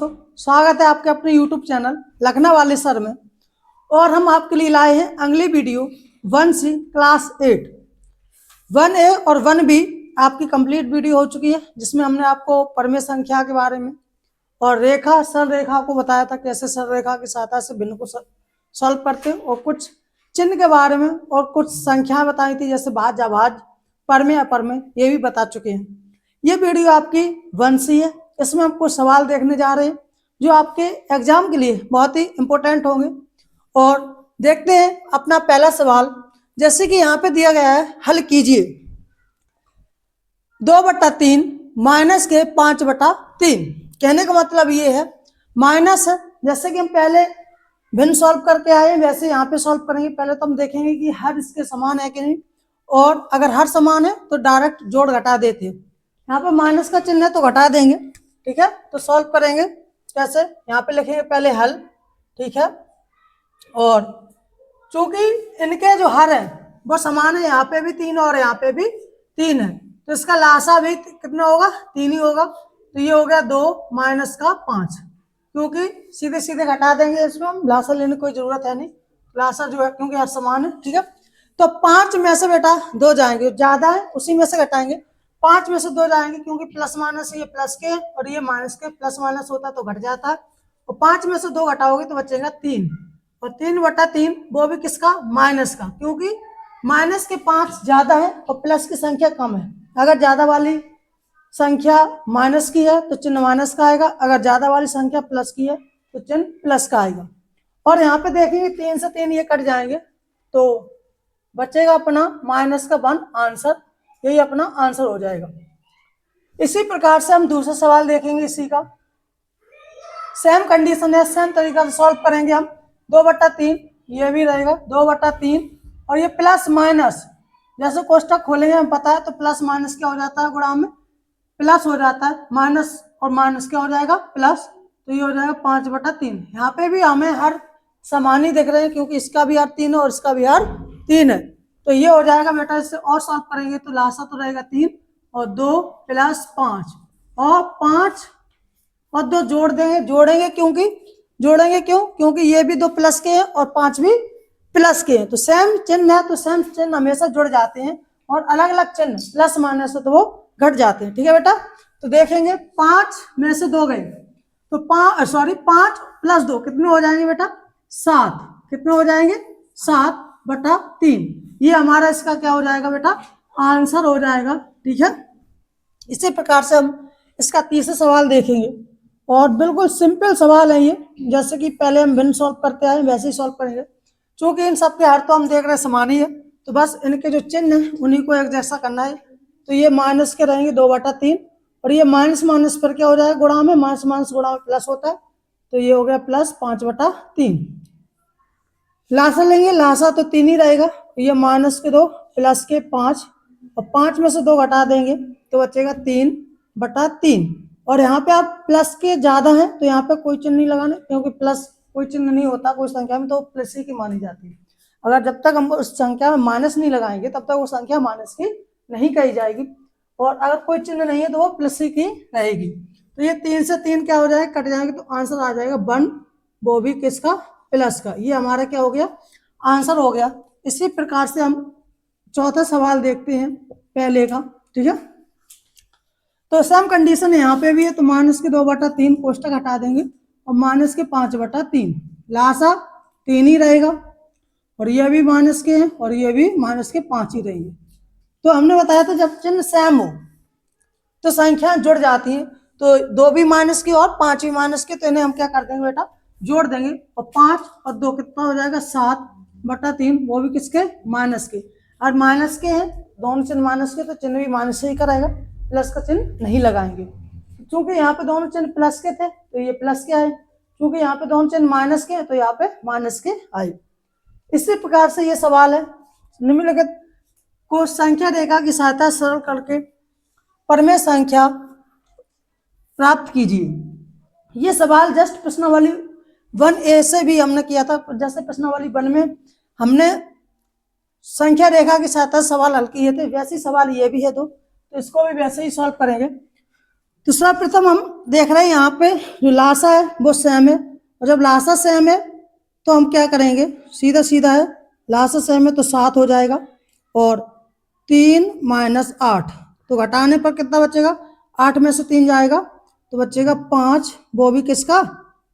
दोस्तों, स्वागत है आपके अपने YouTube चैनल लखना वाले सर में। और हम आपके लिए लाए हैं अगली वीडियो 1C क्लास 8 1A और 1B आपकी कंप्लीट वीडियो हो चुकी है, जिसमें हमने आपको परमेय संख्या के बारे में और रेखा सरल रेखा को बताया था कैसे सरल रेखा की सहायता से भिन्न को सॉल्व करते हैं, और कुछ चिन्ह के बारे में और कुछ संख्याएं बताई थी जैसे भाज्य अभाज्य परमेय अपरमेय, ये भी बता चुके हैं। ये वीडियो आपकी 1C है। इसमें हम कुछ सवाल देखने जा रहे हैं जो आपके एग्जाम के लिए बहुत ही इंपॉर्टेंट होंगे। और देखते हैं अपना पहला सवाल, जैसे कि यहाँ पे दिया गया है, हल कीजिए 2/3 माइनस के 5/3। कहने का मतलब ये है माइनस है, जैसे कि हम पहले भिन्न सॉल्व करके आए वैसे यहाँ पे सॉल्व करेंगे। पहले तो हम देखेंगे कि हर इसके समान है कि नहीं, और अगर हर समान है तो डायरेक्ट जोड़ घटा देते हैं। यहाँ पे माइनस का चिन्ह है तो घटा देंगे, ठीक है। तो सॉल्व करेंगे कैसे, यहाँ पे लिखेंगे पहले हल, ठीक है। और चूंकि इनके जो हर है वो समान है, यहाँ पे भी 3 और यहाँ पे भी 3 है, तो इसका लासा भी कितना होगा, 3 ही होगा। तो ये हो गया 2 माइनस का 5, क्योंकि सीधे सीधे घटा देंगे, इसमें हम लासा लेने की कोई जरूरत है नहीं, लासा जो है क्योंकि हर समान है, ठीक है। तो 5 में से बेटा 2 जाएंगे, ज्यादा है उसी में से घटाएंगे। 5 में से 2 जाएंगे क्योंकि प्लस माइनस, ये प्लस के और ये माइनस के, प्लस माइनस होता है तो घट जाता है। और 5 में से 2 घटाओगे तो बचेगा 3, और 3/3 वो भी किसका, माइनस का, क्योंकि माइनस के 5 ज्यादा है और प्लस की संख्या कम है। अगर ज्यादा वाली संख्या माइनस की है तो चिन्ह माइनस का आएगा, अगर ज्यादा वाली संख्या प्लस की है तो चिन्ह प्लस का आएगा। और यहाँ पे देखेंगे 3 से 3 ये कट जाएंगे तो बचेगा अपना माइनस का 1 आंसर, यही अपना आंसर हो जाएगा। इसी प्रकार से हम दूसरा सवाल देखेंगे, इसी का सेम कंडीशन है, सेम तरीका से सॉल्व करेंगे हम। 2/3 ये भी रहेगा 2/3, और ये प्लस माइनस, जैसे कोष्टक खोलेंगे हमें पता है, तो प्लस माइनस क्या हो जाता है, गुणा में प्लस हो जाता है, माइनस और माइनस क्या हो जाएगा, प्लस। तो ये हो जाएगा 5/3। यहाँ पे भी हमें हर समान ही दिख रहे हैं क्योंकि इसका भी हर 3 है और इसका भी हर 3 है। तो ये हो जाएगा बेटा, इससे और सॉल्व करेंगे तो लासा तो रहेगा 3 और 2 + 5, और 5 और 2 जोड़ेंगे क्योंकि ये भी 2 प्लस के हैं और 5 भी प्लस के हैं। तो सेम चिन्ह है तो सेम चिन्ह हमेशा जुड़ जाते हैं, और अलग अलग चिन्ह प्लस माइनस है तो वो घट जाते हैं, ठीक है बेटा। तो देखेंगे 5 में से 2 गए तो 5 + 2 कितने हो जाएंगे बेटा, 7। कितने हो जाएंगे, 7/3। ये हमारा इसका क्या हो जाएगा बेटा, आंसर हो जाएगा, ठीक है। इसी प्रकार से हम इसका तीसरा सवाल देखेंगे, और बिल्कुल सिंपल सवाल है ये, जैसे कि पहले हम भिन्न सॉल्व करते आए वैसे ही सॉल्व करेंगे। चूंकि इन सबके हर तो हम देख रहे हैं समान ही है, तो बस इनके जो चिन्ह है उन्हीं को एक जैसा करना है। तो ये माइनस के रहेंगे 2/3, और ये माइनस माइनस पर क्या हो जाएगा, गुणा में, माइनस माइनस गुणा में प्लस होता है, तो ये हो गया प्लस 5/3। लासा लेंगे, लासा तो 3 ही रहेगा, ये माइनस के 2 प्लस के 5, और 5 में से 2 घटा देंगे तो बचेगा 3/3। और यहाँ पे आप प्लस के ज्यादा है तो यहाँ पे कोई चिन्ह नहीं लगाने, क्योंकि प्लस कोई चिन्ह नहीं होता कोई संख्या में, तो प्लस ही की मानी जाती है। अगर जब तक हम उस संख्या में माइनस नहीं लगाएंगे तब तक वो संख्या माइनस की नहीं कही जाएगी, और अगर कोई चिन्ह नहीं है तो वो प्लस ही की रहेगी। तो ये 3 से 3 क्या हो जाएगा, कट जाएंगे, तो आंसर आ जाएगा 1, वो भी किसका, प्लस का। ये हमारा क्या हो गया, आंसर हो गया। इसी प्रकार से हम चौथा सवाल देखते हैं पहले का, ठीक है। तो सेम कंडीशन यहाँ पे भी है, तो माइनस के 2/3 कोष्टक हटा देंगे और माइनस के 5/3, लासा 3 ही रहेगा, और ये भी माइनस के हैं और ये भी माइनस के 5 ही रहेंगे। तो हमने बताया था जब चिन्ह सेम हो तो संख्या जुड़ जाती है, तो 2 भी माइनस की और 5 भी माइनस के, तो इन्हें हम क्या कर देंगे बेटा, जोड़ देंगे, और 5 और 2 कितना हो जाएगा, 7/3, वो भी किसके, माइनस के। और माइनस के हैं दोनों चिन्ह माइनस के, तो चिन्ह भी माइनस से ही कराएगा, प्लस का चिन्ह नहीं लगाएंगे। क्योंकि यहाँ पे दोनों चिन्ह प्लस के थे तो ये प्लस के आए, क्योंकि यहाँ पे दोनों चिन्ह माइनस के हैं तो यहाँ पे माइनस के आए। इसी प्रकार से ये सवाल है, निम्नलिखित को संख्या रेखा की सहायता सरल करके परमेय संख्या प्राप्त कीजिए। ये सवाल जस्ट प्रश्नावली 1A से भी हमने किया था, जैसे प्रश्नावली 1 में हमने संख्या रेखा की सहायता सवाल हल किए थे, वैसे सवाल ये भी है, तो इसको भी वैसे ही सॉल्व करेंगे। दूसरा प्रथम हम देख रहे हैं यहाँ पे जो लासा है वो सेम है, और जब लासा सेम है तो हम क्या करेंगे, सीधा सीधा है, लासा सेम है तो 7 हो जाएगा, और 3 - 8 तो घटाने पर कितना बचेगा, 8 में से 3 जाएगा तो बचेगा 5, वो भी किसका,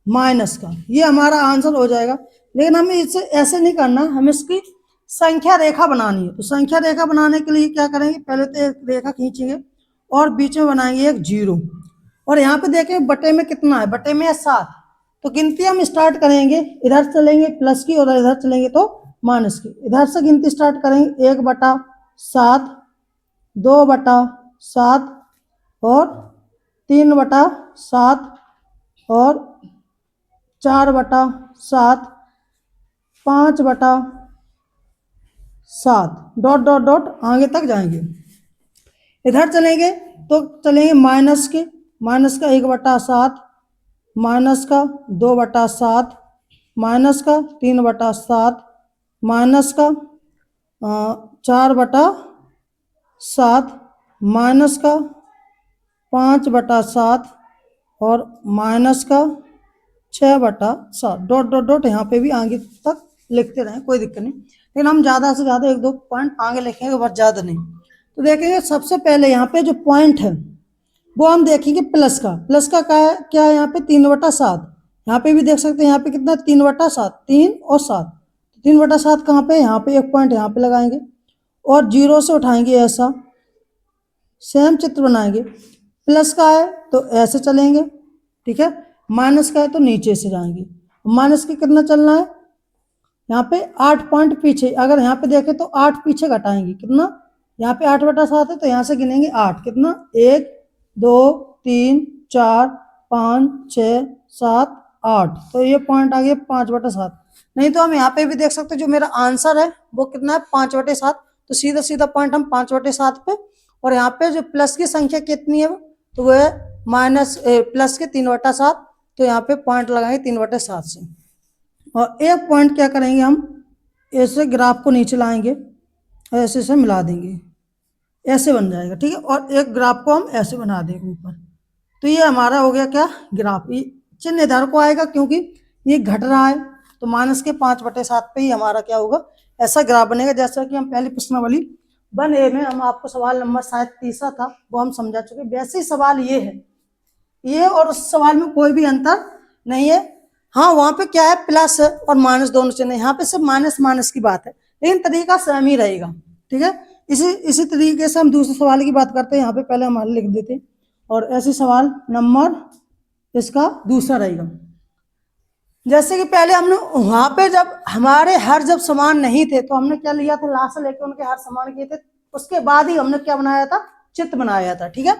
माइनस का। ये हमारा आंसर हो जाएगा। लेकिन हमें इसे ऐसे नहीं करना, हमें इसकी संख्या रेखा बनानी है। तो संख्या रेखा बनाने के लिए क्या करेंगे, पहले तो एक रेखा खींचेंगे और बीच में बनाएंगे एक 0, और यहाँ पे देखें बटे में कितना है, बटे में है 7। तो गिनती हम स्टार्ट करेंगे, इधर चलेंगे प्लस की और इधर चलेंगे तो माइनस की। इधर से गिनती स्टार्ट करेंगे, 1/7, 2/7 और 3/7 और 4/7, 5/7, डॉट डॉट डॉट आगे तक जाएंगे। इधर चलेंगे तो चलेंगे माइनस के, माइनस का 1/7, माइनस का 2/7, माइनस का 3/7, माइनस का 4/7, माइनस का 5/7 और माइनस का 6/7, डॉट डॉट डॉट यहाँ पे भी आगे तक लिखते रहें, कोई दिक्कत नहीं। लेकिन हम ज़्यादा से ज़्यादा 1-2 पॉइंट आगे लिखेंगे, बहुत ज़्यादा नहीं। तो देखेंगे सबसे पहले यहाँ पे जो पॉइंट है वो हम देखेंगे प्लस का। प्लस का क्या है यहाँ पे 3/7, यहाँ पे भी देख सकते हैं, यहाँ पे कितना 3/7, 3 और 7, 3/7 कहाँ पे, यहाँ पे एक पॉइंट यहाँ पे लगाएंगे और 0 से उठाएंगे, ऐसा सेम चित्र बनाएंगे। प्लस का है तो ऐसे चलेंगे, ठीक है, माइनस का है तो नीचे से जाएंगे। माइनस के कितना चलना है, यहाँ पे 8 पॉइंट पीछे, अगर यहाँ पे देखें तो 8 पीछे घटाएंगे, कितना, यहाँ पे 8/7 है तो यहाँ से गिनेंगे 8, कितना 1 2 3 4 5 6 7 8, तो ये पॉइंट आ गया 5/7। नहीं तो हम यहाँ पे भी देख सकते हैं, जो मेरा आंसर है वो कितना है 5/7, तो सीधा सीधा पॉइंट हम 5/7 पे, और यहाँ पे जो प्लस की संख्या कितनी है तो वो है प्लस के 3/7, तो यहाँ पे पॉइंट लगाएंगे 3/7 से। और एक पॉइंट क्या करेंगे, हम ऐसे ग्राफ को नीचे लाएंगे, ऐसे से मिला देंगे, ऐसे बन जाएगा, ठीक है, और एक ग्राफ को हम ऐसे बना देंगे ऊपर। तो ये हमारा हो गया क्या, ग्राफ। ये चिन्ह इधर को आएगा क्योंकि ये घट रहा है, तो माइनस के 5/7 पे ही हमारा क्या होगा, ऐसा ग्राफ बनेगा। जैसा कि हम पहली प्रश्नावली 1A में हम आपको सवाल नंबर शायद 3 था वो हम समझा चुके, वैसे ही सवाल ये है, ये और उस सवाल में कोई भी अंतर नहीं है। हाँ, वहां पे क्या है, प्लस और माइनस दोनों चिन्ह, यहाँ पे सिर्फ माइनस माइनस की बात है, लेकिन तरीका सेम ही रहेगा, ठीक है। इसी तरीके से हम दूसरे सवाल की बात करते हैं। यहाँ पे पहले हमारे लिख देते हैं, और ऐसे सवाल नंबर इसका दूसरा रहेगा। जैसे कि पहले हमने वहां पे जब हमारे हर जब समान नहीं थे तो हमने क्या लिया था, लास्ट लेके उनके हर समान किए थे, उसके बाद ही हमने क्या बनाया था, चित्र बनाया था, ठीक है।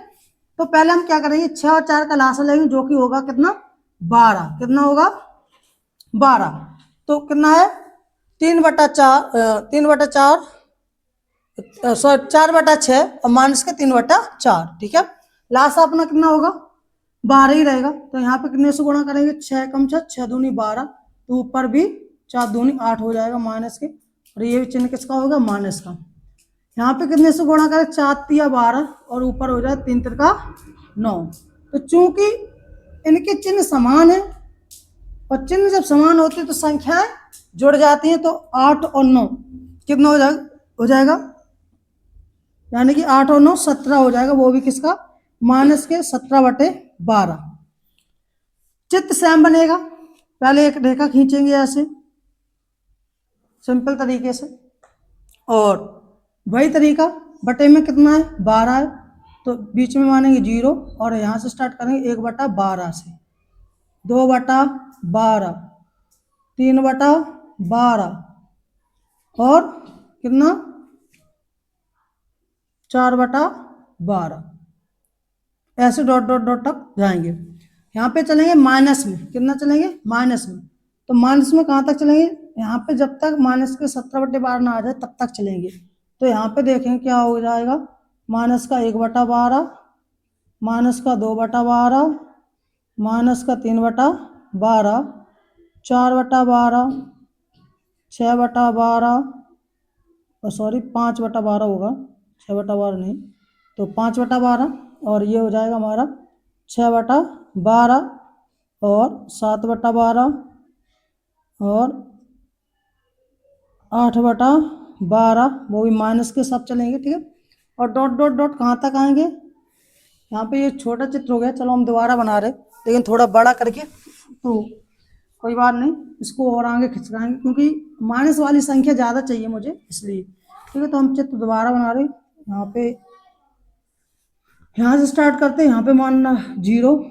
तो पहले हम क्या करेंगे, 6 और 4 का लास्ट लेंगे, जो कि होगा कितना, 12, कितना होगा 12, तो कितना है 3/4, 3/4 सॉरी 4/6 और माइनस का 3/4, ठीक है। लास्ट अपना कितना होगा 12 ही रहेगा, तो यहाँ पे कितने से गुणा करेंगे, 6 कम 6, 6 दूनी 12, तो ऊपर भी 4 दूनी 8 हो जाएगा माइनस के, और ये भी चिन्ह किसका होगा, माइनस का। यहाँ पे कितने से गुणा करें, 4 तिया 12 और ऊपर हो जाए 3 तिरका 9। तो चूंकि इनके चिन्ह समान है, और चिन्ह जब समान होते हैं तो संख्याएं जुड़ जाती हैं, तो 8 और 9 कितना हो जाएगा, यानी कि 8 और 9 17 हो जाएगा, वो भी किसका, माइनस के 17/12। चित्र सेम बनेगा। पहले एक रेखा खींचेंगे ऐसे सिंपल तरीके से, और वही तरीका बटे में कितना है 12 है, तो बीच में मानेंगे 0, और यहाँ से स्टार्ट करेंगे 1/12 से, 2/12, 3/12 और कितना 4/12, ऐसे डॉट डॉट डॉट तक जाएंगे। यहाँ पे चलेंगे माइनस में, कितना चलेंगे माइनस में, तो माइनस में कहाँ तक चलेंगे, यहाँ पे जब तक माइनस के 17/12 ना आ जाए तब तक चलेंगे। तो यहाँ पे देखें क्या हो जाएगा, माइनस का 1/12, माइनस का 2/12, माइनस का 3/12, 4/12, 6/12, और सॉरी 5/12 होगा, 6/12 नहीं, तो 5/12, और ये हो जाएगा हमारा 6/12 और 7/12 और 8/12, वो भी माइनस के साथ चलेंगे, ठीक है। और डॉट डॉट डॉट कहाँ तक आएंगे, यहाँ पे ये छोटा चित्र हो गया, चलो हम दोबारा बना रहे लेकिन थोड़ा बड़ा करके, तो कोई बात नहीं, इसको और आगे खिंचवाएंगे क्योंकि माइनस वाली संख्या ज़्यादा चाहिए मुझे, इसलिए, ठीक है। तो हम चित्र दोबारा बना रहे, यहाँ पे, यहाँ से स्टार्ट करते हैं, यहाँ पे मानना 0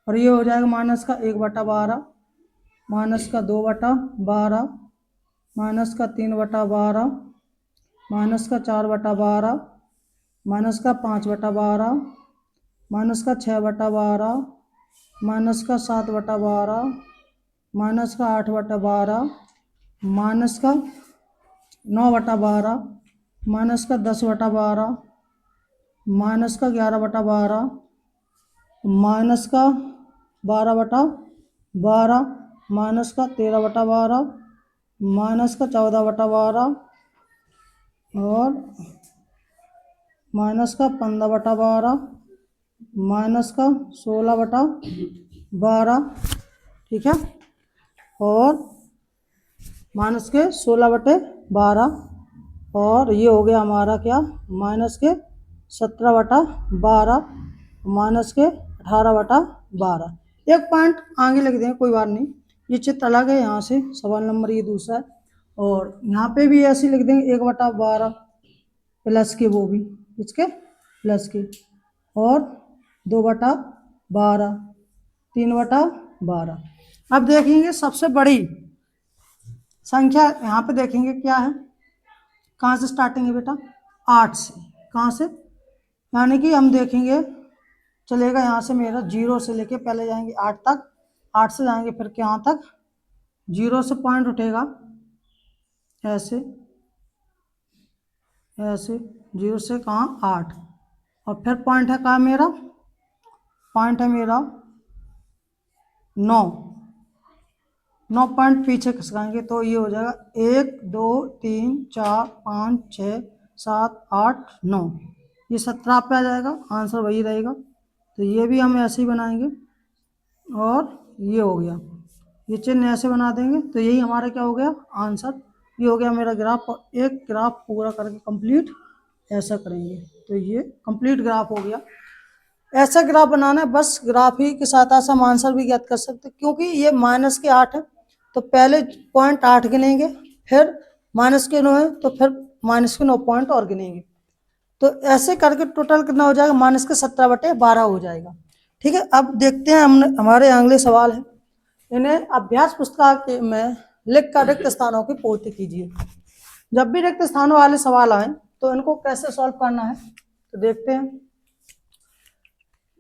और ये हो जाएगा माइनस का 1/12, माइनस का 2/12, माइनस का 3/12, माइनस का 4/12, माइनस का 5/12, माइनस का 6/12, माइनस का 7/12, माइनस का 8/12, माइनस का 9/12, माइनस का 10/12, माइनस का 11/12, माइनस का 12/12, माइनस का 13/12, माइनस का 14/12 और माइनस का 15/12, माइनस का 16/12, ठीक है। और माइनस के 16/12 और ये हो गया हमारा क्या, माइनस के 17/12, माइनस के 18/12। एक पॉइंट आगे लिख दें, कोई बात नहीं, ये चित्र अलग है, यहाँ से सवाल नंबर ये दूसरा है। और यहाँ पे भी ऐसे लिख देंगे 1/12 प्लस के, वो भी इसके प्लस के, और 2/12, 3/12। अब देखेंगे सबसे बड़ी संख्या, यहाँ पे देखेंगे क्या है, कहाँ से स्टार्टिंग है बेटा, 8 से, कहाँ से, यानी कि हम देखेंगे चलेगा यहाँ से मेरा 0 से लेके पहले जाएंगे 8 तक, 8 से जाएंगे फिर यहाँ तक, 0 से पॉइंट उठेगा ऐसे ऐसे, 0 से कहाँ 8, और फिर पॉइंट है कहाँ मेरा, पॉइंट है मेरा 9 पॉइंट पीछे खिसकाएंगे तो ये हो जाएगा 1 2 3 4 5 6 7 8 9, ये 17 पे आ जाएगा, आंसर वही रहेगा। तो ये भी हम ऐसे ही बनाएंगे और ये हो गया, ये चिन्ह ऐसे बना देंगे, तो यही हमारा क्या हो गया आंसर, ये हो गया मेरा ग्राफ। और एक ग्राफ पूरा करके कंप्लीट ऐसा करेंगे तो ये कंप्लीट ग्राफ हो गया। ऐसा ग्राफ बनाना है, बस ग्राफ ही के साथ ऐसा हम आंसर भी ज्ञात कर सकते, क्योंकि ये माइनस के 8 है तो पहले पॉइंट 8 गिनेंगे, फिर माइनस के 9 है तो फिर माइनस के 9 पॉइंट और गिनेंगे, तो ऐसे करके टोटल कितना हो जाएगा, माइनस के 17/12 हो जाएगा, ठीक है। अब देखते हैं हमने, हमारे अगले सवाल है, इन्हें अभ्यास पुस्तक में लिख कर रिक्त स्थानों की पूर्ति कीजिए। जब भी रिक्त स्थानों वाले सवाल आए तो इनको कैसे सॉल्व करना है, तो देखते हैं।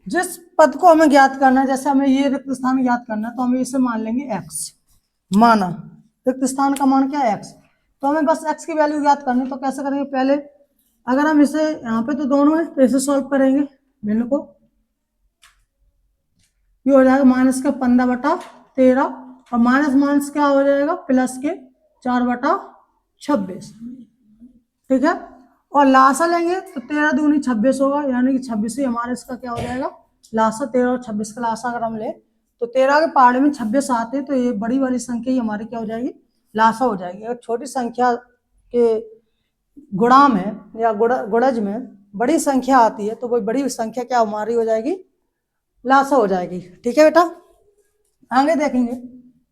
जिस पद को हमें ज्ञात करना है, जैसे हमें ये रिक्त स्थान ज्ञात करना है तो हमें इसे मान लेंगे x, माना रिक्त स्थान का मान क्या है x, तो हमें बस x की वैल्यू ज्ञात करनी है। तो कैसे करेंगे, पहले अगर हम इसे, यहाँ पे तो दोनों है तो इसे सॉल्व करेंगे भिन्न को, ये हो जाएगा माइनस का 15/13 और माइनस माइनस क्या हो जाएगा, प्लस के 4/26, ठीक है। और लासा लेंगे तो 13 दूनी 26 होगा, यानी कि 26 ही हमारा इसका क्या हो जाएगा लासा। 13 और 26 का लासा अगर हम ले तो 13 के पहाड़े में 26 आते हैं, तो ये बड़ी वाली संख्या ही हमारी क्या हो जाएगी, लासा हो जाएगी। और छोटी संख्या के गुणा में या गुणज में बड़ी संख्या आती है तो वो बड़ी संख्या क्या हमारी हो जाएगी, लासा हो जाएगी, ठीक है बेटा। आगे देखेंगे,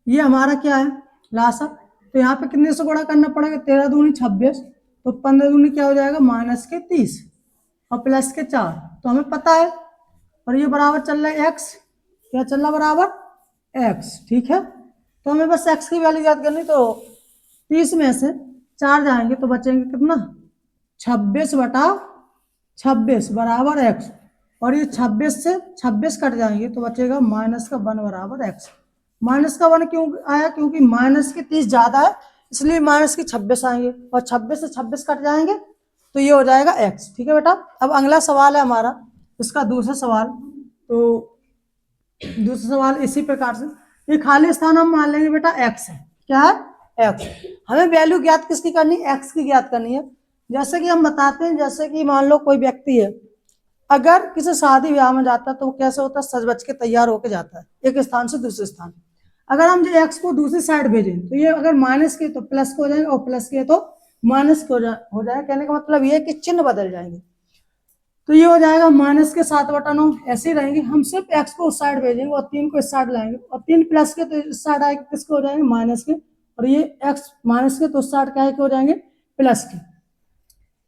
ये हमारा क्या है लासा, तो यहाँ पे कितने से गुणा करना पड़ेगा, 13 दूनी 26, तो 15 दूनी क्या हो जाएगा माइनस के 30 और प्लस के 4, तो हमें पता है। और ये बराबर चल रहा है x, क्या चल रहा बराबर x, ठीक है। तो हमें बस x की वैल्यू याद करनी, तो 30 में से 4 जाएंगे तो बचेंगे कितना, 26/26 बराबर x, और ये 26 से 26 कट जाएंगे तो बचेगा माइनस का 1 बराबर x। माइनस का 1 क्यों आया, क्योंकि माइनस की 30 ज्यादा है इसलिए माइनस की 26 आएंगे, और 26 से 26 कट जाएंगे तो ये हो जाएगा x, ठीक है बेटा। अब अगला सवाल है हमारा, इसका दूसरा सवाल, तो दूसरा सवाल इसी प्रकार से, ये खाली स्थान हम मान लेंगे बेटा x है, क्या है x। हमें वैल्यू ज्ञात किसकी करनी है, x की ज्ञात करनी है। जैसे कि हम बताते हैं, जैसे कि मान लो कोई व्यक्ति है, अगर किसी शादी ब्याह में जाता है तो कैसे होता है, सज बज के तैयार होके जाता है एक स्थान से दूसरे स्थान। अगर हम जो एक्स को दूसरी साइड भेजें तो ये अगर माइनस के तो प्लस के हो जाएंगे और प्लस के तो माइनस के हो जाएगा। कहने का मतलब ये है कि चिन्ह बदल जाएंगे। तो ये हो जाएगा माइनस के 7/9 ऐसे ही रहेंगे। हम सिर्फ एक्स को उस साइड भेजेंगे और 3 को इस साइड लाएंगे और 3 प्लस के तो इस साइड आएंगे, किसके हो जाएंगे, माइनस के। और ये एक्स माइनस के तो उस साइड क्या के हो जाएंगे, प्लस के।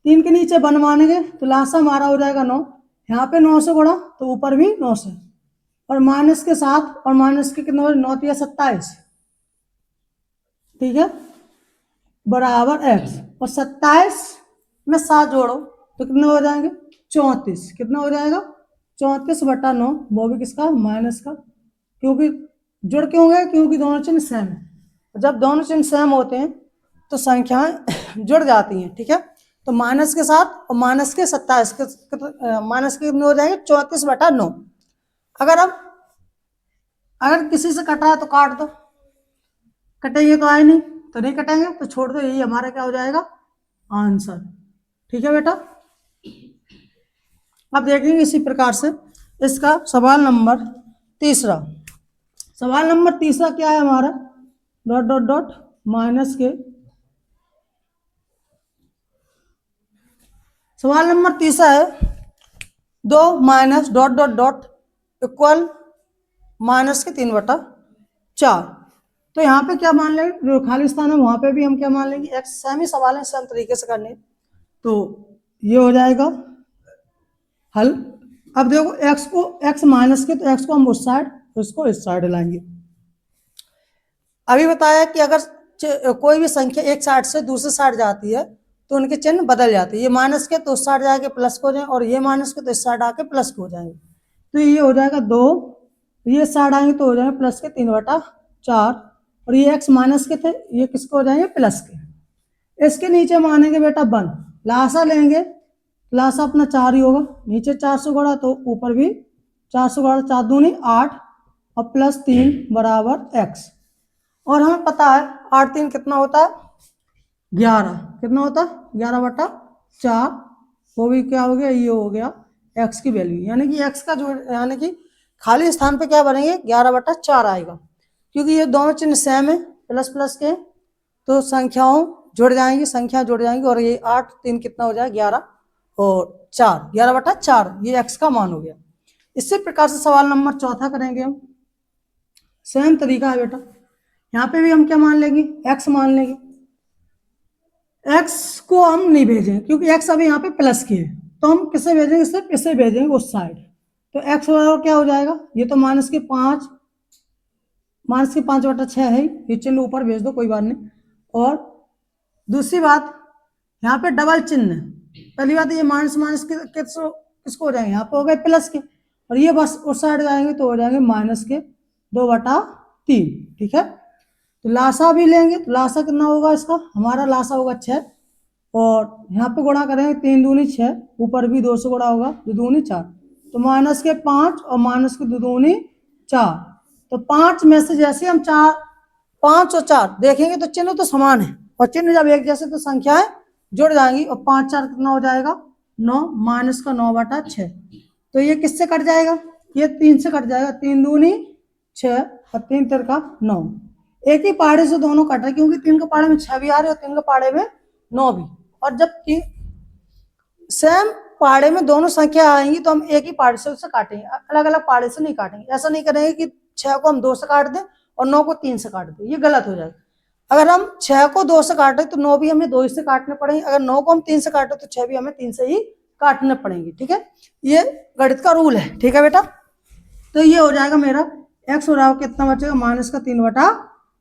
3 के नीचे बनवाएंगे तो लासा हमारा हो जाएगा 9। यहाँ पे 9 से गुणा तो ऊपर भी 9 से, और माइनस के 7 और माइनस के कितने, 9 या 27, ठीक है, बराबर एक्स। और 27 में 7 जोड़ो तो कितने हो जाएंगे, 34। कितना हो जाएगा, 34/9, वो भी किसका, माइनस का। क्योंकि जुड़ क्यों गए, क्योंकि दोनों चिन्ह सेम है। जब दोनों चिन्ह सेम होते हैं तो संख्याएं जुड़ जाती हैं, ठीक है। तो माइनस के 7 और माइनस के 27 माइनस के कितने हो जाएंगे, 34/9। अगर किसी से कटा है तो काट दो, कटेंगे तो आए नहीं तो नहीं कटेंगे तो छोड़ दो, यही हमारा क्या हो जाएगा, आंसर। ठीक है बेटा। अब देखेंगे इसी प्रकार से इसका सवाल नंबर तीसरा। सवाल नंबर तीसरा क्या है हमारा, डॉट डॉट डॉट माइनस के। सवाल नंबर तीसरा है 2 minus dot dot dot equal minus के 3/4। तो यहाँ पे क्या मान लेंगे, जो खाली स्थान है वहां पे भी हम क्या मान लेंगे, एक्स। सेम ही सवाल है, सेम तरीके से करने। तो ये हो जाएगा हल। अब देखो एक्स को, एक्स माइनस के, तो एक्स को हम उस साइड, उसको इस साइड लाएंगे। अभी बताया कि अगर कोई भी संख्या एक साइड से दूसरी साइड जाती है तो उनके चिन्ह बदल जाते हैं। ये माइनस के तो उस साइड जाके प्लस को हो जाएंगे, और ये माइनस के तो इस साइड आके प्लस को हो जाएंगे। तो ये हो जाएगा 2, ये साइड आएंगे तो हो जाएंगे प्लस के 3/4, और ये एक्स माइनस के थे, ये किसको हो जाएंगे, प्लस के। इसके नीचे मानेंगे बेटा 1, लासा लेंगे, लासा अपना 4 ही होगा, नीचे 4 से गुणा तो ऊपर भी 4 से गुणा, 4 दूनी 8 और प्लस 3 बराबर एक्स। और हमें पता है 8 3 कितना होता है, 11। कितना होता है, 11/4। वो भी क्या हो गया, ये हो गया एक्स की वैल्यू। यानी कि एक्स का जो, यानी कि खाली स्थान पे क्या बनेंगे, 11/4 आएगा। क्योंकि ये दोनों चिन्ह सेम है, प्लस प्लस के, तो संख्याओं जुड़ जाएंगी, संख्या जुड़ जाएंगी। और ये 8 3 कितना हो जाएगा, 11 और 4, 11/4, ये एक्स का मान हो गया। इसी प्रकार से सवाल नंबर चौथा करेंगे हम। सेम तरीका है बेटा, यहाँ पे भी हम क्या मान लेंगे, एक्स मान लेंगे। एक्स को हम नहीं भेजेंगे क्योंकि एक्स अभी यहाँ पे प्लस की है, तो हम किसे भेजेंगे, सिर्फ इसे भेजेंगे उस साइड। तो एक्स बराबर क्या हो जाएगा, ये तो माइनस के 5/6 है, ये चिन्ह ऊपर भेज दो, कोई बात नहीं। और दूसरी बात, यहाँ पे डबल चिन्ह है। पहली बात ये माइनस माइनस किसको हो जाएंगे, यहाँ पे हो गए प्लस के, और ये बस उस साइड जाएंगे तो हो जाएंगे माइनस के 2/3। ठीक है। तो लासा भी लेंगे तो लासा कितना होगा इसका, हमारा लासा होगा 6, और यहाँ पे गुणा करेंगे 3 दूनी 6, ऊपर भी 2 से गुणा होगा, 2 दूनी 4, तो माइनस के 5 और माइनस के 2 दूनी 4। तो 5 में से जैसे हम 5 और 4 देखेंगे तो चिन्ह तो समान है, और चिन्ह जब एक जैसे तो संख्याएं जुड़ जाएंगी, और 5 4 कितना हो जाएगा, 9, माइनस का 9/6। तो ये किससे कट जाएगा, ये 3 से कट जाएगा, 3 दूनी 6 और 3 3 का 9। एक ही पाड़े से दोनों कट रहे, क्योंकि 3 के पाड़े में 6 भी आ रहे और 3 के पाड़े में 9 भी। और जब सेम पाड़े में दोनों संख्या आएंगी तो हम एक ही पाड़े से उससे काटेंगे, अलग अलग पाड़े से नहीं काटेंगे। ऐसा नहीं करेंगे कि 6 को हम 2 से काट दें और 9 को 3 से काट दें, ये गलत हो जाएगा। अगर हम 6 को 2 से काटें तो 9 भी हमें 2 से काटने पड़ेंगे, अगर 9 को हम 3 से काटें तो 6 भी हमें 3 से ही काटने पड़ेंगे। ठीक है, ये गणित का रूल है। ठीक है बेटा, तो ये हो जाएगा मेरा एक्स हो रहा कितना बचेगा, माइनस का 3/2।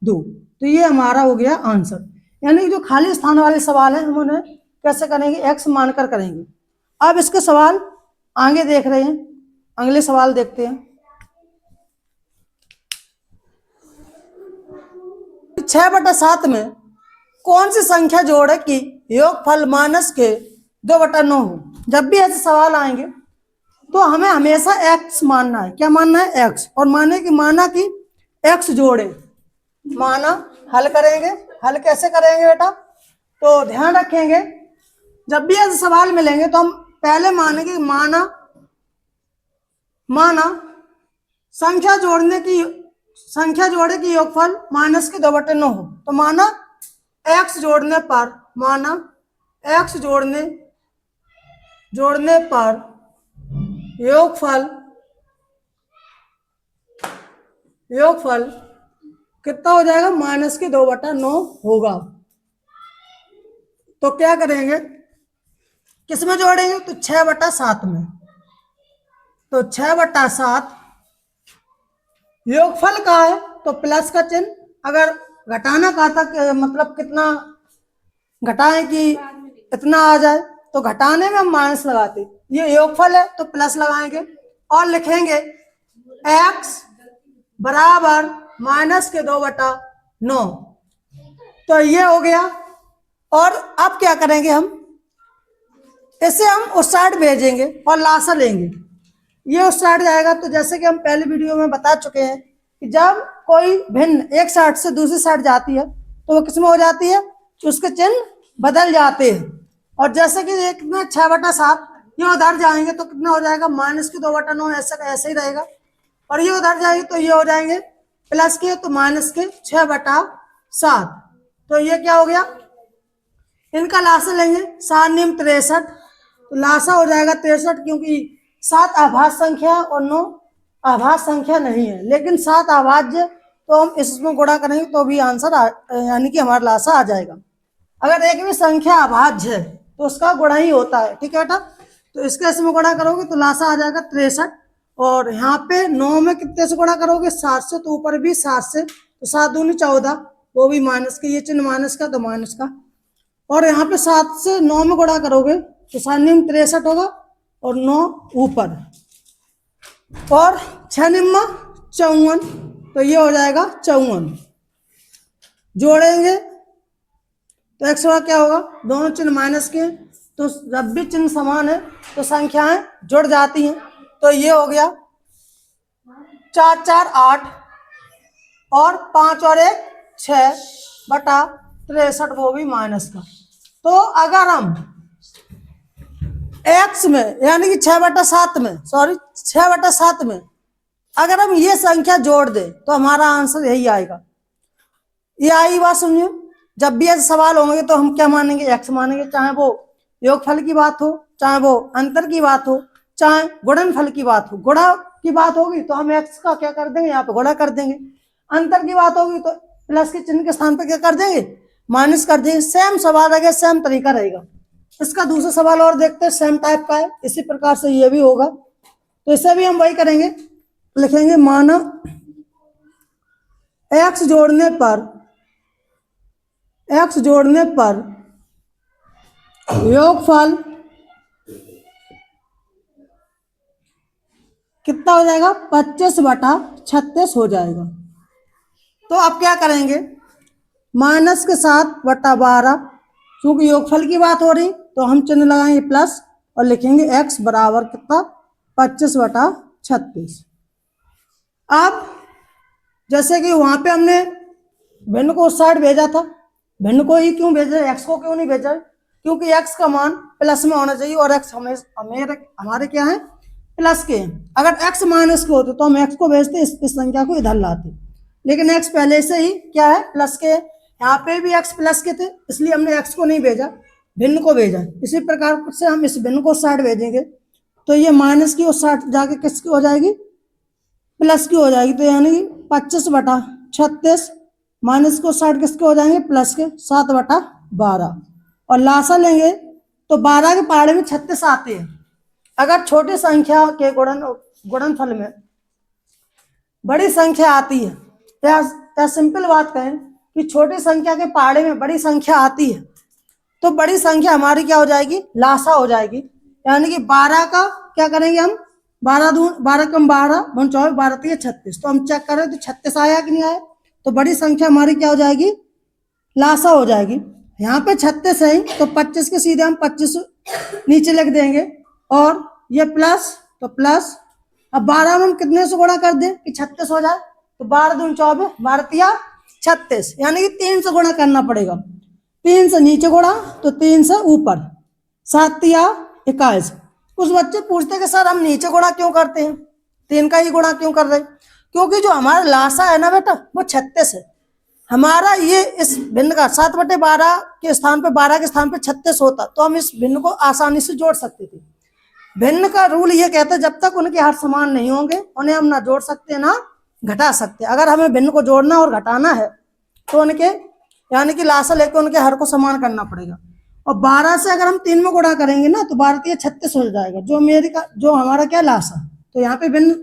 तो ये हमारा हो गया आंसर। यानी जो खाली स्थान वाले सवाल है हम उन्हें कैसे करेंगे, एक्स मानकर करेंगे। अब इसके सवाल आगे देख रहे हैं, अगले सवाल देखते हैं। 6/7 में कौन सी संख्या जोड़े कि योगफल माइनस के 2/9 हो। जब भी ऐसे सवाल आएंगे तो हमें हमेशा एक्स मानना है। क्या मानना है, एक्स। और माना कि एक्स जोड़े, माना हल करेंगे। हल कैसे करेंगे बेटा, तो ध्यान रखेंगे जब भी ऐसे सवाल मिलेंगे तो हम पहले मानेंगे माना माना संख्या जोड़ने की योगफल माइनस के 2/9 हो, तो माना x जोड़ने पर योगफल कितना हो जाएगा, माइनस के 2/9 होगा। तो क्या करेंगे, किस में जोड़ेंगे, तो 6/7 में। तो 6/7 योगफल का है तो प्लस का चिन्ह, अगर घटाना का था मतलब कितना घटाएं कि इतना आ जाए, तो घटाने में हम माइनस लगाते, ये योगफल है तो प्लस लगाएंगे और लिखेंगे x बराबर माइनस के 2/9। तो ये हो गया। और अब क्या करेंगे, हम इसे हम उस साइड भेजेंगे और लासा लेंगे, ये उस साइड जाएगा। तो जैसे कि हम पहले वीडियो में बता चुके हैं कि जब कोई भिन्न एक साइड से दूसरी साइड जाती है तो वो किसमें हो जाती है, उसके चिन्ह बदल जाते हैं। और जैसे कि एक में 6/7 ये उधर जाएंगे तो कितना हो जाएगा, माइनस के 2/9, ऐसे ही रहेगा। और ये उधर जाएंगे तो ये हो जाएंगे प्लस के, तो माइनस के 6/7। तो ये क्या हो गया, इनका लासा लेंगे 7 नियम 63, तो लासा हो जाएगा 63, क्योंकि 7 आभाज्य संख्या और 9 आभाज्य संख्या नहीं है, लेकिन 7 आभाज्य, तो हम इसमें गुणा करेंगे तो भी आंसर यानी कि हमारा लासा आ जाएगा। अगर एक भी संख्या अभाज्य है तो उसका गुणा ही होता है, ठीक है बेटा। तो इसके इसमें गुणा करोगे तो लासा आ जाएगा 63। और यहाँ पे 9 में कितने से गुणा करोगे, 7 से, तो ऊपर भी 7 से, तो 7 दूनी 14, वो भी माइनस के, ये चिन्ह माइनस का तो माइनस का। और यहाँ पे 7 से 9 में गुणा करोगे तो 7 नियम 63 होगा और 9 ऊपर, और 6 नियम 54, तो ये हो जाएगा 54। जोड़ेंगे तो x का क्या होगा, दोनों चिन्ह माइनस के, तो जब भी चिन्ह समान है तो संख्याएं जुड़ जाती हैं। तो ये हो गया 4 4 8 और 5 और 1 6/63, वो भी माइनस का। तो अगर हम x में यानी कि 6/7 में, 6/7 में अगर हम ये संख्या जोड़ दें तो हमारा आंसर यही आएगा। ये आई बात सुनिए, जब भी ऐसे सवाल होंगे तो हम क्या मानेंगे, x मानेंगे, चाहे वो योगफल की बात हो, चाहे वो अंतर की बात हो, चाहे गुणनफल की बात हो। गुणा की बात होगी तो हम x का क्या कर देंगे, यहाँ पे गुणा कर देंगे। अंतर की बात होगी तो प्लस के चिन्ह के स्थान पर क्या कर देंगे, माइनस कर देंगे। सेम सवाल रहेगा, सेम तरीका रहेगा। इसका दूसरा सवाल और देखते हैं, सेम टाइप का है, इसी प्रकार से ये भी होगा। तो इसे भी हम वही करेंगे, लिखेंगे माना x जोड़ने पर योगफल कितना हो जाएगा, 25/36 हो जाएगा। तो अब क्या करेंगे, माइनस के 7/12, क्योंकि योगफल की बात हो रही तो हम चिन्ह लगाएंगे प्लस और लिखेंगे x बराबर कितना, 25/36। अब जैसे कि वहां पे हमने भिन्न को उस साइड भेजा था, भिन्न को ही क्यों भेजा, x को क्यों नहीं भेजा, क्योंकि x का मान प्लस में होना चाहिए और x हमारे क्या है, प्लस के। अगर x माइनस के होते तो हम x को भेजते, इस संख्या को इधर लाते, लेकिन x पहले से ही क्या है, प्लस के। यहाँ पे भी x प्लस के थे, इसलिए हमने x को नहीं भेजा, भिन्न को भेजा। इसी प्रकार से हम इस भिन्न को उस साइड भेजेंगे तो ये माइनस की उस साइड जाके किसकी हो जाएगी, प्लस की हो जाएगी। तो यानी 25/36 माइनस को साइड किसके हो जाएंगे, प्लस के, 7/12। और लासा लेंगे तो 12 के पहाड़े में 36 आते हैं। अगर छोटी संख्या के गुणनफल में बड़ी संख्या आती है, या सिंपल बात कहें कि छोटी संख्या के पहाड़े में बड़ी संख्या आती है, तो बड़ी संख्या हमारी क्या हो जाएगी, लासा हो जाएगी। यानी कि 12 का क्या करेंगे हम, 12 कम 12 24, 12 3 36। तो हम चेक करें तो 36 आया कि नहीं आया, तो बड़ी संख्या हमारी क्या हो जाएगी, लासा हो जाएगी। यहाँ पे 36 है तो 25 के सीधे हम 25 नीचे लिख देंगे, और ये प्लस तो प्लस। अब 12 में हम कितने से गुणा कर दें कि 36 हो जाए, तो 12 दूनी 24, 12 तिया 36, यानी कि 3 से गुणा करना पड़ेगा। 3 से नीचे गुणा तो 3 से ऊपर, 7 तिया 21। कुछ बच्चे पूछते कि सर हम नीचे गुणा क्यों करते हैं, 3 का ही गुणा क्यों कर रहे? क्योंकि जो हमारा लासा है ना बेटा वो 36 है। हमारा ये इस भिन्न का 7/12 के स्थान पे 12 के स्थान पे 36 होता तो हम इस भिन्न को आसानी से जोड़ सकते थे। भिन्न का रूल ये कहता है जब तक उनके हर समान नहीं होंगे उन्हें हम ना जोड़ सकते ना घटा सकते। अगर हमें भिन्न को जोड़ना और घटाना है तो उनके यानी कि लासा लेकर उनके हर को समान करना पड़ेगा। और 12 से अगर हम 3 में गुणा करेंगे ना तो 12 36 हो जाएगा, जो हमारा क्या लासा। तो यहाँ पे भिन्न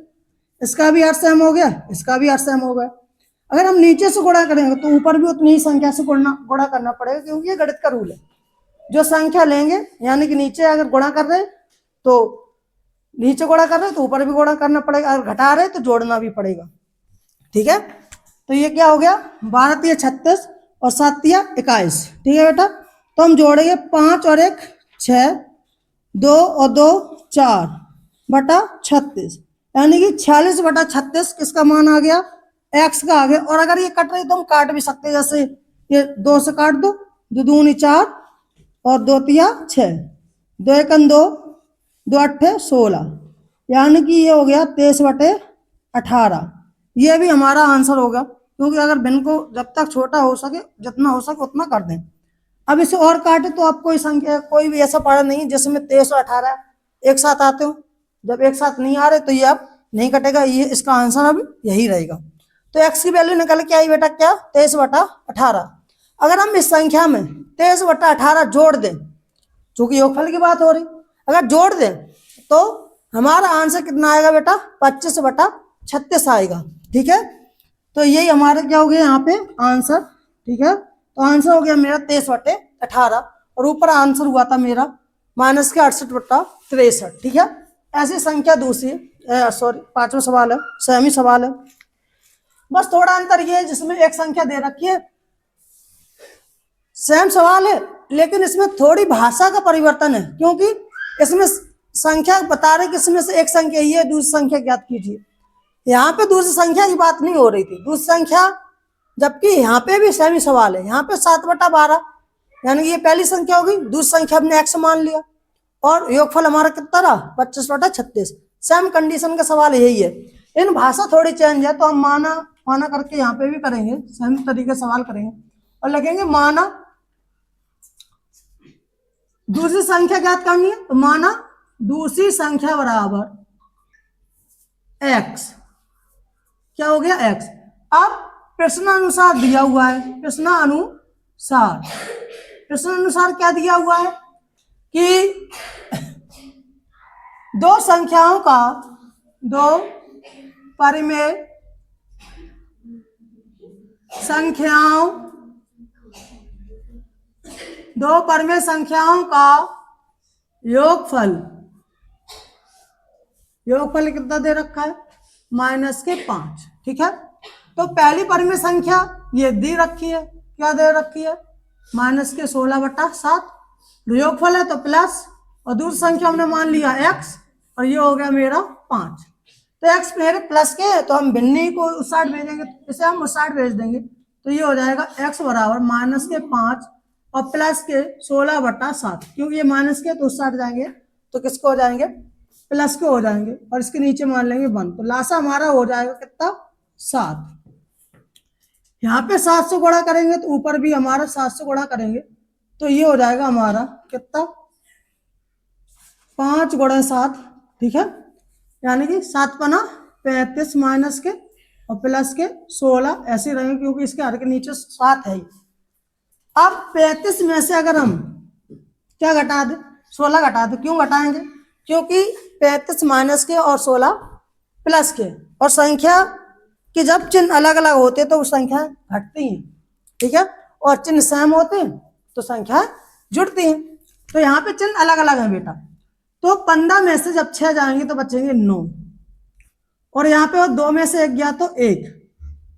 इसका भी अर्थ सेम हो गया, इसका भी अर्थ सेम हो गया। अगर हम नीचे से गुणा करेंगे तो ऊपर भी उतनी ही संख्या से गुणा करना पड़ेगा, क्योंकि ये गणित का रूल है। जो संख्या लेंगे यानी कि नीचे अगर गुणा कर रहे तो नीचे गुणा कर रहे तो ऊपर भी गुणा करना पड़ेगा, अगर घटा रहे तो जोड़ना भी पड़ेगा। ठीक है, तो ये क्या हो गया 12 36 और 7 21। ठीक है बेटा, तो हम जोड़ेंगे 5 और 1 6, 2 और 2 4 बटा 36, यानी कि 46/36 किसका मान आ गया? एक्स का आ गया। और अगर ये कट रही तो हम काट भी सकते हैं, जैसे ये 2 से काट दो, 2 दूनी 4 और 2 तिया 6, 2 एकन 2, 2 अट्ठे 16, यानी कि ये हो गया 23/18। ये भी हमारा आंसर होगा, क्योंकि अगर भिन्न को जब तक छोटा हो सके जितना हो सके उतना कर दें। अब इसे और काटे तो आप कोई संख्या कोई भी ऐसा पढ़ा नहीं जिसमें 23 और 18 एक साथ आते हो। जब एक साथ नहीं आ रहे तो ये अब नहीं कटेगा, ये इसका आंसर अब यही रहेगा। तो x की वैल्यू निकल के आई बेटा क्या 23/18। अगर हम इस संख्या में 23/18 जोड़ दें, चूंकि योगफल की बात हो रही, अगर जोड़ दें तो हमारा आंसर कितना आएगा बेटा 25/36 आएगा। ठीक है, तो यही हमारे क्या हो गया यहाँ पे आंसर। ठीक है, तो आंसर हो गया मेरा 23/18 और ऊपर आंसर हुआ था मेरा -68/63। ठीक है, ऐसी संख्या दूसरी सॉरी 5वां सवाल है, सेमी सवाल है। बस थोड़ा अंतर ये है जिसमें एक संख्या दे रखी है, सेम सवाल है लेकिन इसमें थोड़ी भाषा का परिवर्तन है, क्योंकि इसमें संख्या बता रहे कि इसमें से एक संख्या ये है, दूसरी संख्या ज्ञात कीजिए। यहाँ पे दूसरी संख्या की बात नहीं हो रही थी, दूसरी संख्या, जबकि यहाँ पे भी सेमी सवाल है। यहाँ पे 7/12 यानी कि ये पहली संख्या होगी, दूसरी संख्या हमने x मान लिया और योगफल हमारा कितना रहा 25/36। सेम कंडीशन का सवाल यही है, इन भाषा थोड़ी चेंज है तो हम माना करके यहाँ पे भी करेंगे, सेम तरीके सवाल करेंगे और लगेंगे माना दूसरी संख्या ज्ञात करनी है, तो माना दूसरी संख्या बराबर x, क्या हो गया x। अब प्रश्नानुसार दिया हुआ है, प्रश्नानुसार क्या दिया हुआ है कि दो परिमेय संख्याओं का योगफल कितना दे रखा है -5। ठीक है, तो पहली परिमेय संख्या ये दे रखी है, क्या दे रखी है -16/7, योगफल है तो प्लस, और दूसरी संख्या हमने मान लिया x और ये हो गया मेरा 5। तो x मेरे प्लस के है तो हम भिन्नी को उस साइड भेजेंगे, इसे हम उस साइड भेज देंगे, तो ये हो जाएगा x बराबर -5 और प्लस के 16/7, क्योंकि ये माइनस के तो उस साइड जाएंगे तो किसको हो जाएंगे प्लस के हो जाएंगे, और इसके नीचे मान लेंगे 1, तो लासा हमारा हो जाएगा कितना 7। यहाँ पे 7 से गुणा करेंगे तो ऊपर भी हमारा 7 से गुणा करेंगे, तो ये हो जाएगा हमारा कितना 5 × 7। ठीक है, यानी कि 7 पना 35 माइनस के और प्लस के 16 ऐसे रहेंगे, क्योंकि इसके हर के नीचे 7 है। अब 35 में से अगर हम क्या घटा दें 16 घटा दें, क्यों घटाएंगे क्योंकि 35 माइनस के और 16 प्लस के, और संख्या कि जब चिन्ह अलग अलग होते तो संख्या घटती हैं। ठीक है, और चिन्ह सेम होते हैं तो संख्या जुड़ती हैं। तो यहाँ पे चिन्ह अलग अलग है बेटा, तो 15 में से जब 6 जाएंगे तो बचेंगे 9, और यहाँ पे 2 में से 1 गया तो 1